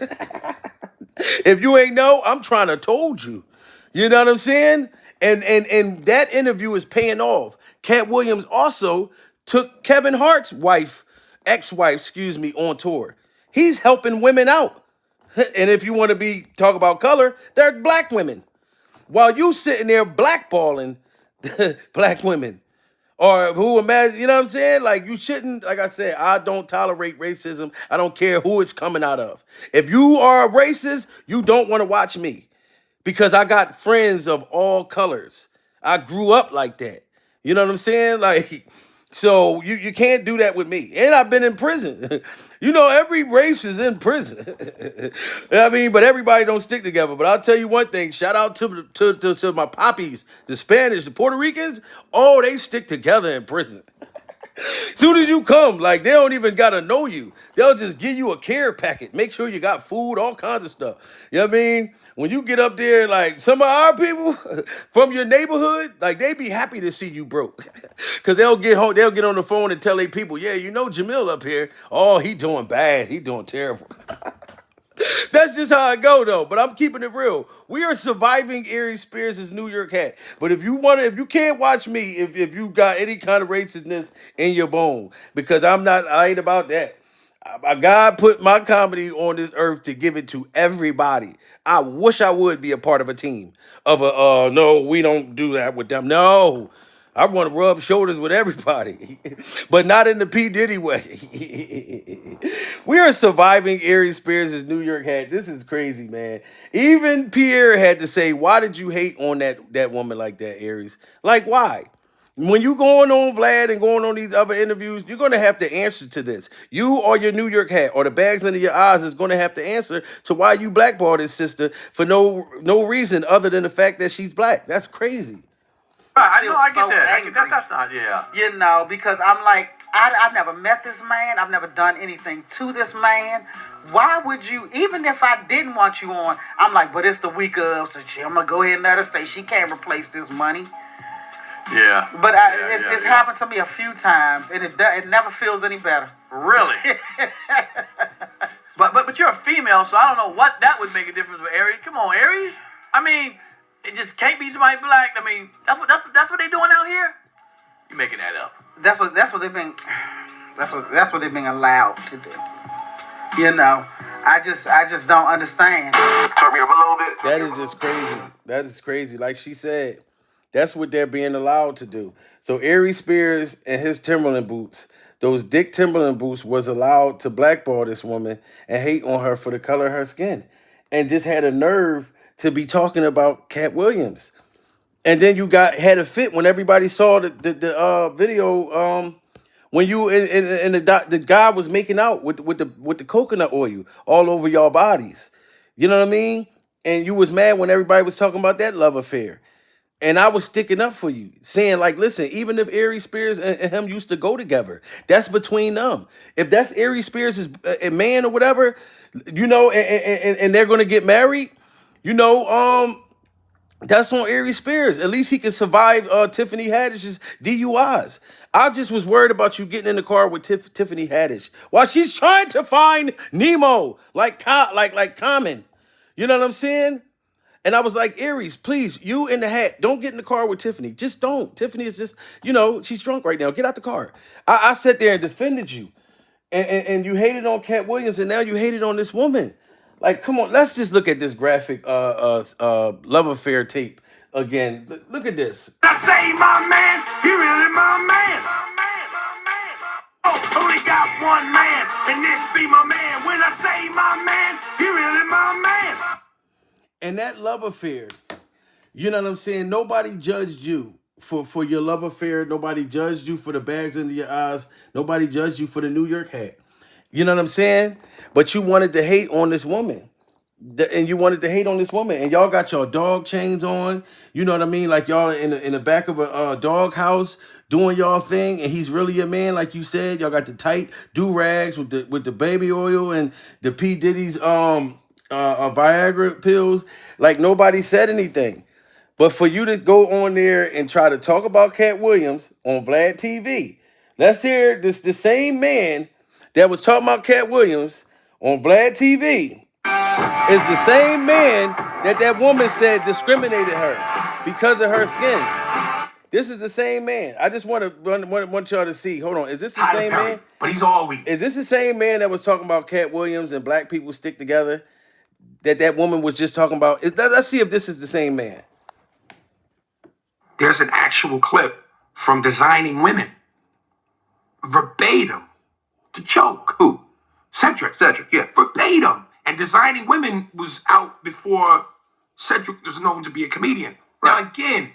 If you ain't know, I'm trying to told you. You know what I'm saying? And that interview is paying off. Katt Williams also took Kevin Hart's ex-wife, excuse me, on tour. He's helping women out. And if you want to talk about color, they're black women. While you sitting there blackballing black women. Or who imagine, you know what I'm saying? Like, you shouldn't, like I said, I don't tolerate racism. I don't care who it's coming out of. If you are a racist, you don't want to watch me. Because I got friends of all colors. I grew up like that. You know what I'm saying? Like, so you can't do that with me. And I've been in prison. You know, every race is in prison. I mean, but everybody don't stick together. But I'll tell you one thing. Shout out to my poppies, the Spanish, the Puerto Ricans. Oh, they stick together in prison. Soon as you come, like, they don't even gotta know you. They'll just give you a care packet. Make sure you got food, all kinds of stuff. You know what I mean? When you get up there, like, some of our people from your neighborhood, like, they be happy to see you broke. Cause they'll get home, they'll get on the phone and tell their people, yeah, you know Jamil up here. Oh, he doing bad. He doing terrible. That's just how I go, though. But I'm keeping it real. We are surviving Aries Spears' New York hat. But if you can't watch me, if you got any kind of racistness in your bone, because I ain't about that. God put my comedy on this earth to give it to everybody. I wish I would be a part of a team of no, we don't do that with them. No. I want to rub shoulders with everybody, but not in the P. Diddy way. We are surviving Aries Spears' New York hat. This is crazy, man. Even Pierre had to say, why did you hate on that woman like that, Aries? Like, why? When you going on Vlad and going on these other interviews, you're going to have to answer to this. You or your New York hat or the bags under your eyes is going to have to answer to why you blackballed his sister for no reason other than the fact that she's black. That's crazy. I know, I get that. I get that. That's not, yeah. You know, because I'm like, I've never met this man. I've never done anything to this man. Why would you, even if I didn't want you on, I'm like, but it's the week of, so I'm going to go ahead and let her stay. She can't replace this money. Yeah. But it's happened to me a few times, and it never feels any better. Really? But you're a female, so I don't know what that would make a difference with Aries. Come on, Aries. I mean, it just can't be somebody black. I mean, that's what they doing out here. You making that up? That's what they've been allowed to do. You know, I just don't understand. Turn me up a little bit. That is just crazy. That is crazy. Like she said, that's what they're being allowed to do. So Aries Spears and his Timberland boots, those Dick Timberland boots, was allowed to blackball this woman and hate on her for the color of her skin, and just had a nerve to be talking about Katt Williams. And then you had a fit when everybody saw the video when you and the guy was making out with the coconut oil all over y'all bodies. You know what I mean? And you was mad when everybody was talking about that love affair. And I was sticking up for you, saying, like, listen, even if Aries Spears and him used to go together, that's between them. If that's Aries Spears' a man or whatever, you know, and they're going to get married, you know, that's on Aries Spears. At least he can survive Tiffany Haddish's DUIs. I just was worried about you getting in the car with Tiffany Haddish while she's trying to find Nemo, like Common. You know what I'm saying? And I was like, Aries, please, you in the hat, don't get in the car with Tiffany. Just don't. Tiffany is just, you know, she's drunk right now. Get out the car. I sat there and defended you. And you hated on Katt Williams, and now you hated on this woman. Like, come on, let's just look at this graphic love affair tape again. Look at this. I say my man, he really my man. Oh, only got one man, and this be my man. When I say my man, he really my man. And that love affair, you know what I'm saying? Nobody judged you for your love affair. Nobody judged you for the bags under your eyes. Nobody judged you for the New York hat. You know what I'm saying? But you wanted to hate on this woman. and you wanted to hate on this woman, and y'all got your dog chains on. You know what I mean? Like y'all in the back of a dog house doing y'all thing, and he's really a man, like you said. Y'all got the tight do rags with the baby oil and the P Diddy's Viagra pills. Like nobody said anything. But for you to go on there and try to talk about Katt Williams on Vlad TV, let's hear this. The same man that was talking about Katt Williams on Vlad TV is the same man that woman said discriminated her because of her skin. This is the same man. I just want y'all to see. Hold on, is this the Tyler same Perry, man? but he's all weak. Is this the same man that was talking about Katt Williams and black people stick together? That woman was just talking about. Let's see if this is the same man. There's an actual clip from Designing Women. Verbatim. The joke. Who? Cedric, yeah. Verbatim. And Designing Women was out before Cedric was known to be a comedian. Right. Now, again,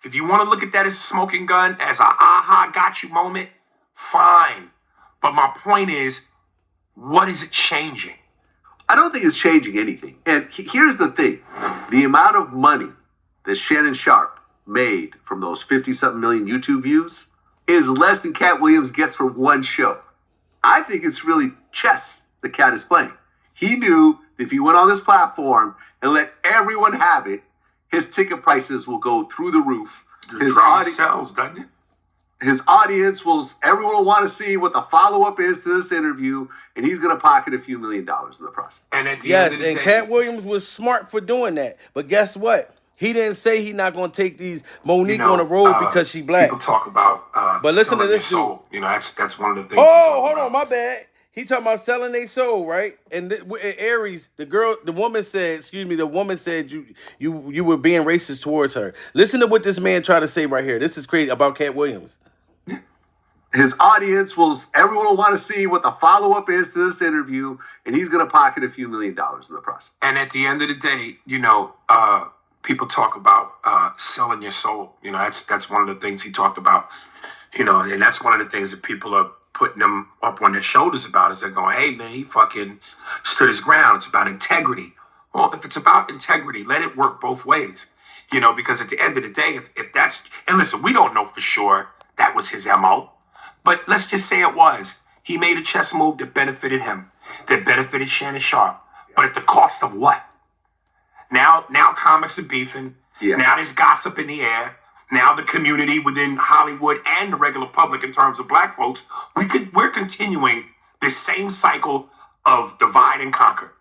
if you want to look at that as a smoking gun, as a aha, got you moment, fine. But my point is, what is it changing? I don't think it's changing anything. And here's the thing. The amount of money that Shannon Sharp made from those 50-something million YouTube views is less than Katt Williams gets for one show. I think it's really chess that Katt is playing. He knew that if he went on this platform and let everyone have it, his ticket prices will go through the roof. His audience sells, doesn't it? His audience everyone will want to see what the follow-up is to this interview, and he's going to pocket a few $1 million in the process. And at the end of the day, Katt Williams was smart for doing that. But guess what? He didn't say he's not going to take these Monique on the road because she black. People talk about but listen to this soul. You know, that's one of the things. Oh, hold on, my bad. He talking about selling their soul, right? And Aries, the woman said you were being racist towards her. Listen to what this man tried to say right here. This is crazy about Katt Williams. His audience everyone will want to see what the follow-up is to this interview, and he's going to pocket a few $1 million in the process. And at the end of the day, people talk about selling your soul. You know, that's one of the things he talked about. You know, and that's one of the things that people are putting them up on their shoulders about, is they're going, hey, man, he fucking stood his ground. It's about integrity. Well, if it's about integrity, let it work both ways. You know, because at the end of the day, if that's, and listen, we don't know for sure that was his MO, but let's just say it was. He made a chess move that benefited him, that benefited Shannon Sharp, but at the cost of what? Now comics are beefing. Yeah. Now there's gossip in the air. Now the community within Hollywood and the regular public, in terms of black folks, we're continuing this same cycle of divide and conquer.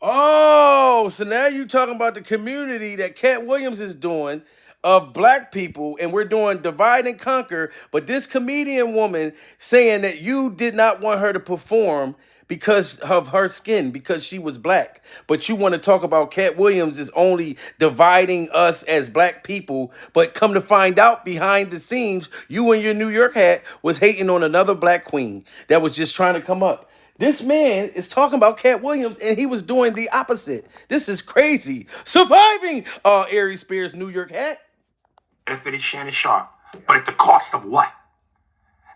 Oh, so now you're talking about the community that Katt Williams is doing of black people, and we're doing divide and conquer, but this comedian woman saying that you did not want her to perform because of her skin, because she was black. But you want to talk about Katt Williams is only dividing us as black people, but come to find out behind the scenes, you and your New York hat was hating on another black queen that was just trying to come up. This man is talking about Katt Williams, and he was doing the opposite. This is crazy. Surviving Aries Spears' New York hat. Benefited Shannon Sharp, but at the cost of what?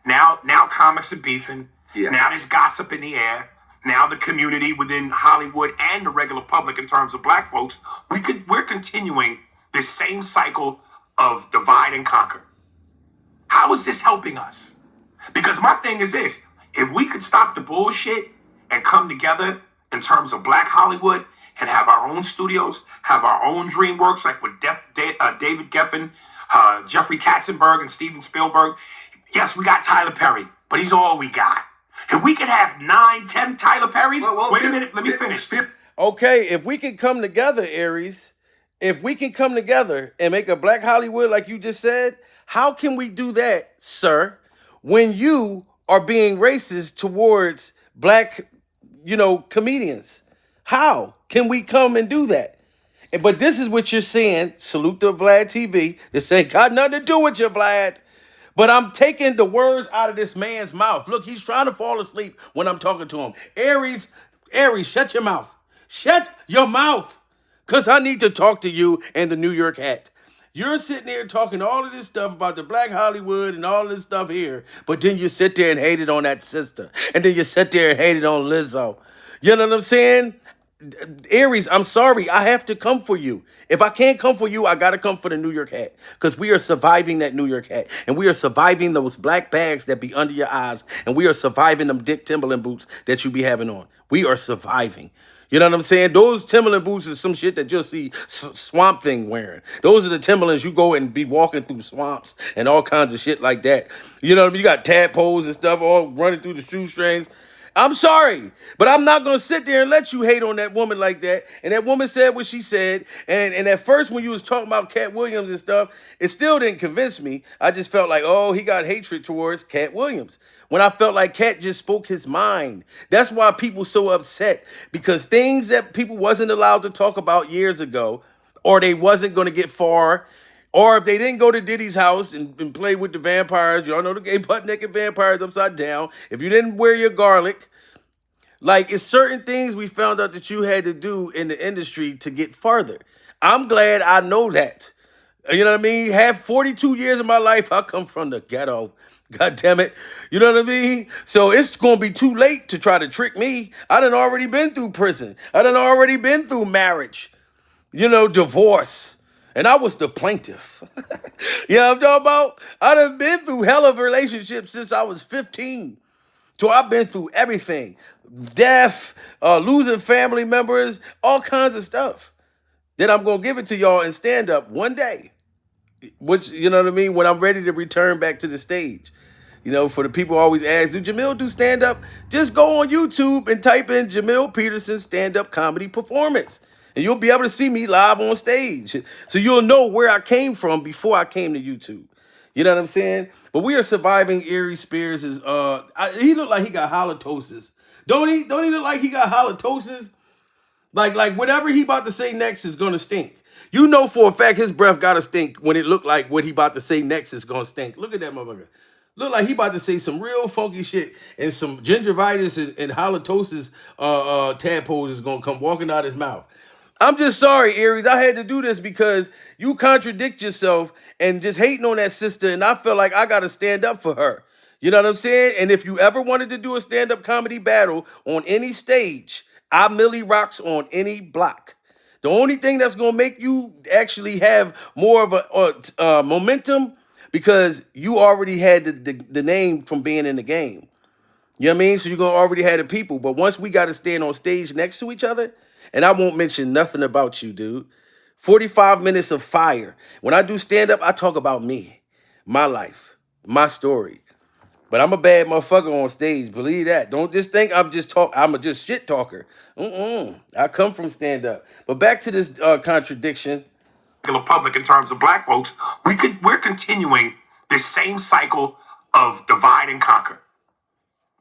Now comics are beefing. Yeah. Now there's gossip in the air. Now the community within Hollywood and the regular public, in terms of black folks, we're continuing this same cycle of divide and conquer. How is this helping us? Because my thing is this: if we could stop the bullshit and come together in terms of black Hollywood and have our own studios, have our own DreamWorks, like with David Geffen, Jeffrey Katzenberg, and Steven Spielberg. Yes, we got Tyler Perry, but he's all we got. If we could have 9, 10 Tyler Perrys, wait a minute, let me finish. Okay, if we can come together, Aries, if we can come together and make a black Hollywood like you just said, how can we do that, sir, when you are being racist towards black, comedians? How can we come and do that? But this is what you're saying. Salute to Vlad TV. This ain't got nothing to do with you, Vlad. But I'm taking the words out of this man's mouth. Look, he's trying to fall asleep when I'm talking to him. Aries, shut your mouth. Shut your mouth. Because I need to talk to you and the New York hat. You're sitting there talking all of this stuff about the black Hollywood and all this stuff here. But then you sit there and hate it on that sister. And then you sit there and hate it on Lizzo. You know what I'm saying? Aries, I'm sorry. I have to come for you. If I can't come for you, I got to come for the New York hat. Because we are surviving that New York hat. And we are surviving those black bags that be under your eyes. And we are surviving them Dick Timberland boots that you be having on. We are surviving. You know what I'm saying? Those Timberland boots is some shit that you'll see Swamp Thing wearing. Those are the Timberlands you go and be walking through swamps and all kinds of shit like that. You know what I mean? You got tadpoles and stuff all running through the shoestrings. I'm sorry, but I'm not gonna sit there and let you hate on that woman like that. And that woman said what she said. And at first, when you was talking about Katt Williams and stuff, it still didn't convince me. I just felt like, oh, he got hatred towards Katt Williams. When I felt like Katt just spoke his mind. That's why people so upset, because things that people wasn't allowed to talk about years ago, or they wasn't gonna get far. Or if they didn't go to Diddy's house and play with the vampires, y'all know the gay butt naked vampires upside down. If you didn't wear your garlic, like it's certain things we found out that you had to do in the industry to get farther. I'm glad I know that. You know what I mean? Have 42 years of my life, I come from the ghetto. God damn it. You know what I mean? So it's going to be too late to try to trick me. I done already been through prison. I done already been through marriage. Divorce. And I was the plaintiff. You know what I'm talking about? I done been through hell of relationships since I was 15. So I've been through everything. Death, losing family members, all kinds of stuff. Then I'm going to give it to y'all and stand up one day. Which, you know what I mean? When I'm ready to return back to the stage. For the people who always ask, do Jamil do stand-up? Just go on YouTube and type in Jamil Peterson stand-up comedy performance. And you'll be able to see me live on stage. So you'll know where I came from before I came to YouTube. You know what I'm saying? But we are surviving Aries Spears. He looked like he got halitosis. Don't he look like he got halitosis? Like whatever he about to say next is gonna stink. You know for a fact his breath gotta stink when it look like what he about to say next is gonna stink. Look at that motherfucker. Look like he about to say some real funky shit, and some gingivitis and halitosis tadpoles is gonna come walking out his mouth. I'm just sorry, Aries. I had to do this because you contradict yourself and just hating on that sister, and I feel like I gotta stand up for her. You know what I'm saying? And if you ever wanted to do a stand-up comedy battle on any stage, I Millie rocks on any block. The only thing that's gonna make you actually have more of a momentum, because you already had the name from being in the game. You know what I mean? So you're going to already have the people. But once we got to stand on stage next to each other, and I won't mention nothing about you, dude. 45 minutes of fire. When I do stand-up, I talk about me, my life, my story. But I'm a bad motherfucker on stage. Believe that. Don't just think I'm a just shit talker. I come from stand-up. But back to this contradiction. Public in terms of black folks, we're continuing this same cycle of divide and conquer.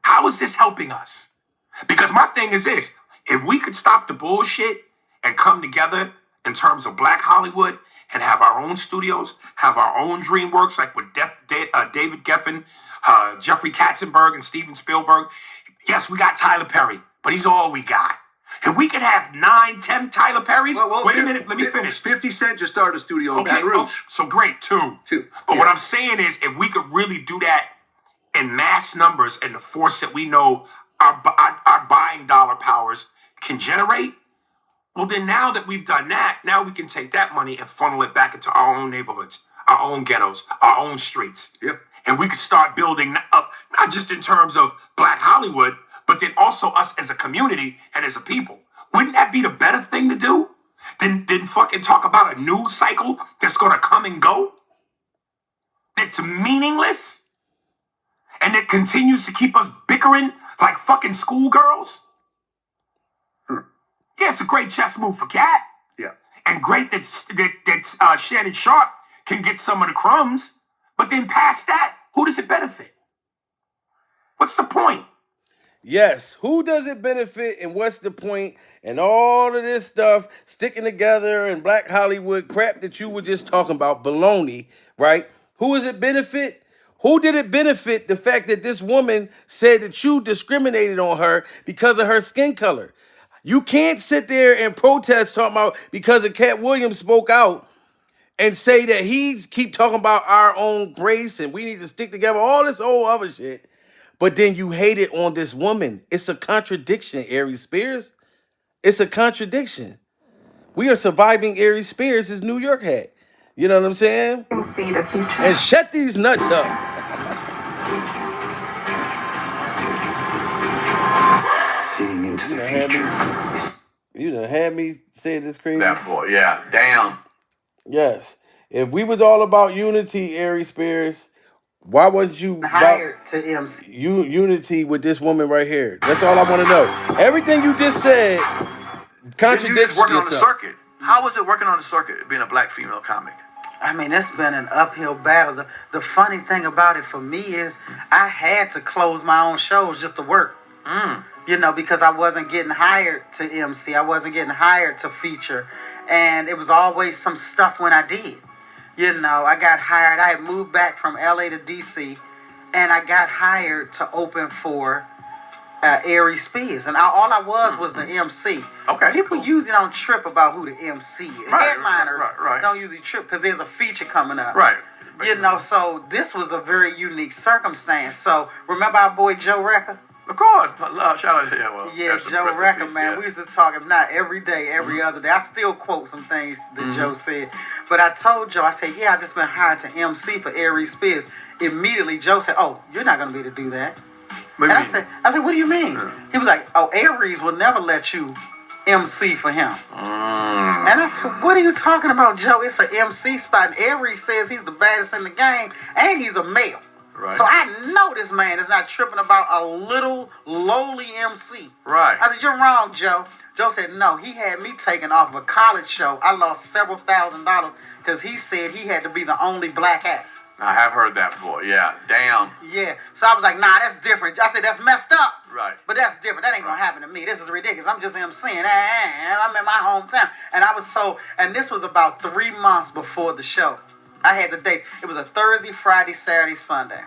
How is this helping us? Because my thing is this: if we could stop the bullshit and come together in terms of black Hollywood and have our own studios, have our own DreamWorks, like with David Geffen, Jeffrey Katzenberg, and Steven Spielberg. Yes, we got Tyler Perry, but he's all we got. If we could have 9, 10 Tyler Perrys, wait a minute, let me finish. 50 Cent just started a studio in Baton Rouge. So great, two. But what I'm saying is, if we could really do that in mass numbers and the force that we know our buying dollar powers can generate, well, then now that we've done that, now we can take that money and funnel it back into our own neighborhoods, our own ghettos, our own streets. Yep. And we could start building up, not just in terms of black Hollywood, but then also us as a community and as a people. Wouldn't that be the better thing to do than fucking talk about a news cycle that's going to come and go? That's meaningless? And that continues to keep us bickering like fucking schoolgirls? Yeah, it's a great chess move for Katt. Yeah. And great that Shannon Sharp can get some of the crumbs. But then past that, who does it benefit? What's the point? Yes, who does it benefit and what's the point? And all of this stuff sticking together and black Hollywood crap that you were just talking about, baloney, right? Who does it benefit? Who did it benefit? The fact that this woman said that you discriminated on her because of her skin color. You can't sit there and protest talking about because of Katt Williams spoke out and say that he's keep talking about our own grace and we need to stick together, all this old other shit. But then you hate it on this woman. It's a contradiction, Aries Spears. It's a contradiction. We are surviving Aries Spears' New York hat. You know what I'm saying? can see the future. And shut these nuts up. Seeing into the Had future. you done had me say this crazy. That boy, yeah. Damn. Yes. If we was all about unity, Aries Spears, why wasn't you Hired to MC. unity with this woman right here? That's all I want to know. Everything you just said Then you contradicts just working on the yourself. circuit. How was it working on the circuit, being a black female comic? I mean, it's been an uphill battle. The funny thing about it for me is I had to close my own shows just to work. You know, because I wasn't getting hired to MC. I wasn't getting hired to feature. And it was always some stuff when I did. You know, I got hired. I had moved back from LA to DC. And I got hired to open for Aries Spears. And all I was the MC. Okay, People cool. usually don't trip about who the MC is. Right, Headliners right. don't usually trip because there's a feature coming up. Right. You know, so this was a very unique circumstance. So remember our boy Joe Recker? Of course. Shout out to him. Well, Yeah, rest in Joe peace, Recker, man. yeah. We used to talk, if not every day, every other day. I still quote some things that Joe said. But I told Joe, I said, yeah, I just been hired to MC for Aries Spears. Immediately, Joe said, oh, you're not going to be able to do that. What do And you I mean? said, what do you mean? He was like, oh, Aries will never let you MC for him. And I said, what are you talking about, Joe? It's an MC spot. And Aries says he's the baddest in the game, and he's a male. Right. So I know this man is not tripping about a little lowly MC. Right. I said, you're wrong, Joe. Joe said, no, he had me taken off of a college show. I lost several $1,000s because he said he had to be the only black act. I have heard that before. Yeah. Damn. Yeah. So I was like, nah, that's different. I said, that's messed up. Right. But that's different. That ain't going to happen to me. This is ridiculous. I'm just MCing. I'm in my hometown. And and this was about 3 months before the show. I had the date. It was a Thursday, Friday, Saturday, Sunday.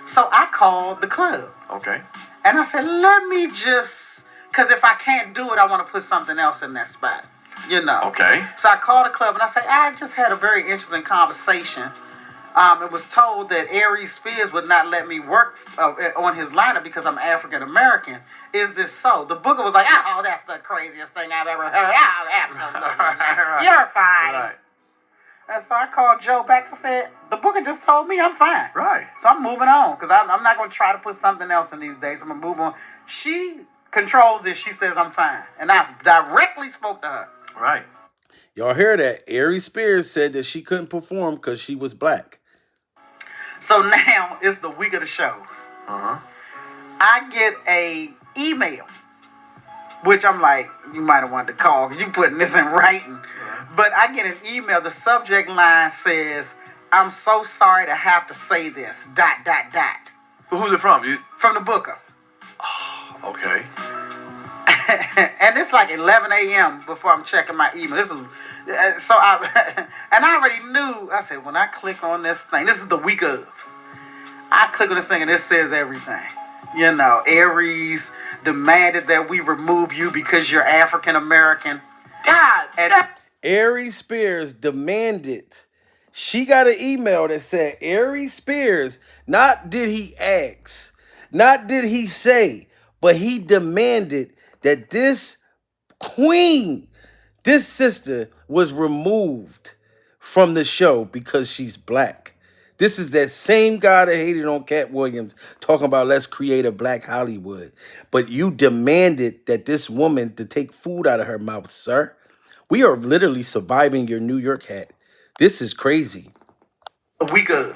So I called the club. Okay. And I said, let me just, because if I can't do it, I want to put something else in that spot. You know. Okay. So I called the club and I said, I just had a very interesting conversation. It was told that Aries Spears would not let me work on his lineup because I'm African American. Is this so? The booker was like, oh, that's the craziest thing I've ever heard. Oh, absolutely. Right. You're fine. Right. And so I called Joe back and said, the booker just told me I'm fine. Right. So I'm moving on because I'm not going to try to put something else in these days. I'm going to move on. She controls this. She says I'm fine. And I directly spoke to her. Right. Y'all hear that? Aries Spears said that she couldn't perform because she was black. So now it's the week of the shows. I get a email, which I'm like, you might have wanted to call because you putting this in writing. But I get an email. The subject line says, I'm so sorry to have to say this, ... But who's it from? You? From the booker. Okay. And it's like 11 a.m. before I'm checking my email. This is, so I, and I already knew, I said, when I click on this thing, this is the week of, I click on this thing and it says everything. You know, Aries demanded that we remove you because you're African American. God. And Aries Spears demanded. She got an email that said, Aries Spears, not did he ask, not did he say, but he demanded that this queen, this sister, was removed from the show because she's black. This is that same guy that hated on Katt Williams talking about let's create a black Hollywood. But you demanded that this woman to take food out of her mouth, sir. We are literally surviving your New York hat. This is crazy. the week of,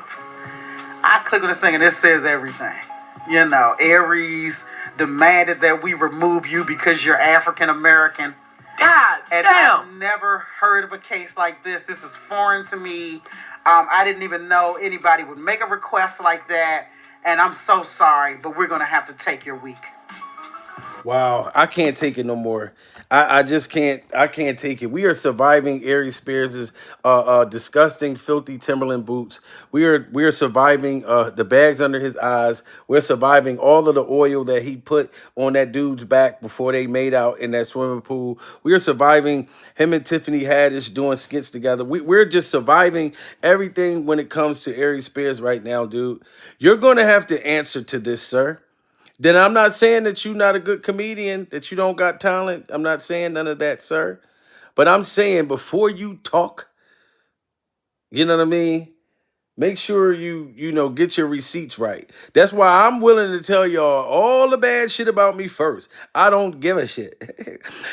I click on this thing and it says everything. You know, Aries demanded that we remove you because you're African American. God. And Damn. I've never heard of a case like this. This is foreign to me. I didn't even know anybody would make a request like that. And I'm so sorry, but we're going to have to take your week. Wow, I can't take it no more. I just can't. I can't take it. We are surviving Aries Spears' disgusting, filthy Timberland boots. We are surviving the bags under his eyes. We're surviving all of the oil that he put on that dude's back before they made out in that swimming pool. We are surviving him and Tiffany Haddish doing skits together. We're just surviving everything when it comes to Aries Spears right now, dude. You're going to have to answer to this, sir. then I'm not saying that you're not a good comedian, that you don't got talent. I'm not saying none of that, sir. But I'm saying before you talk, you know what I mean? Make sure you know, get your receipts right. That's why I'm willing to tell y'all all the bad shit about me first. I don't give a shit.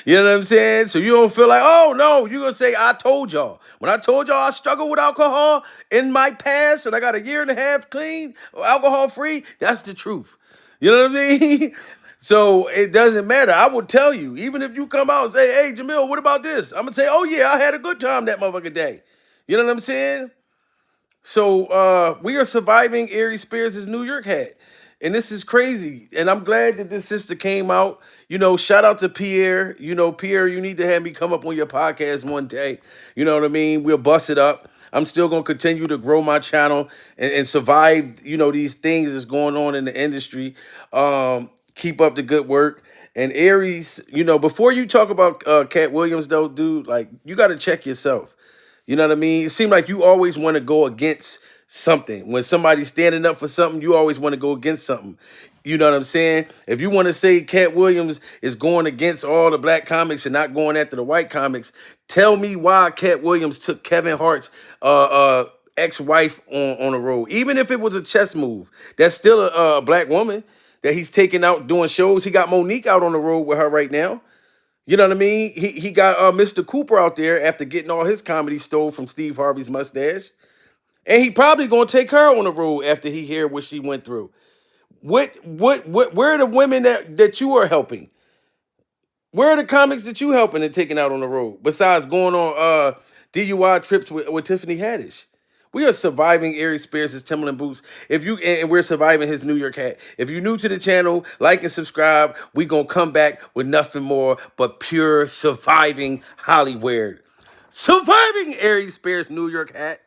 You know what I'm saying? So you don't feel like, oh no, you're gonna say I told y'all. When I told y'all I struggled with alcohol in my past and I got a year and a half clean, alcohol free, that's the truth. You know what I mean? So it doesn't matter. I will tell you, even if you come out and say, hey Jamil, what about this? I'm gonna say, oh yeah, I had a good time that motherfucking day. You know what I'm saying? So we are surviving Aries Spears' New York hat. And this is crazy. And I'm glad that this sister came out. You know, shout out to Pierre. You know, Pierre, you need to have me come up on your podcast one day. You know what I mean? We'll bust it up. I'm still going to continue to grow my channel and survive, you know, these things that's going on in the industry. Keep up the good work. And Aries, you know, before you talk about Katt Williams, though, dude, like, you got to check yourself. You know what I mean? It seems like you always want to go against something. When somebody's standing up for something, you always want to go against something. You know what I'm saying? If you want to say Katt Williams is going against all the black comics and not going after the white comics, tell me why Katt Williams took Kevin Hart's ex-wife on the road. Even if it was a chess move, that's still a black woman that he's taking out doing shows. He got Monique out on the road with her right now. You know what I mean? He got Mr. Cooper out there after getting all his comedy stole from Steve Harvey's mustache. And he probably gonna take her on the road after he hear what she went through. Where are the women that you are helping? Where are the comics that you helping and taking out on the road? Besides going on DUI trips with Tiffany Haddish. We are surviving Aries Spears' Timberland boots. If you and we're surviving his New York hat. If you're new to the channel, like and subscribe. We gonna come back with nothing more but pure surviving Hollywood. Surviving Aries Spears' New York hat.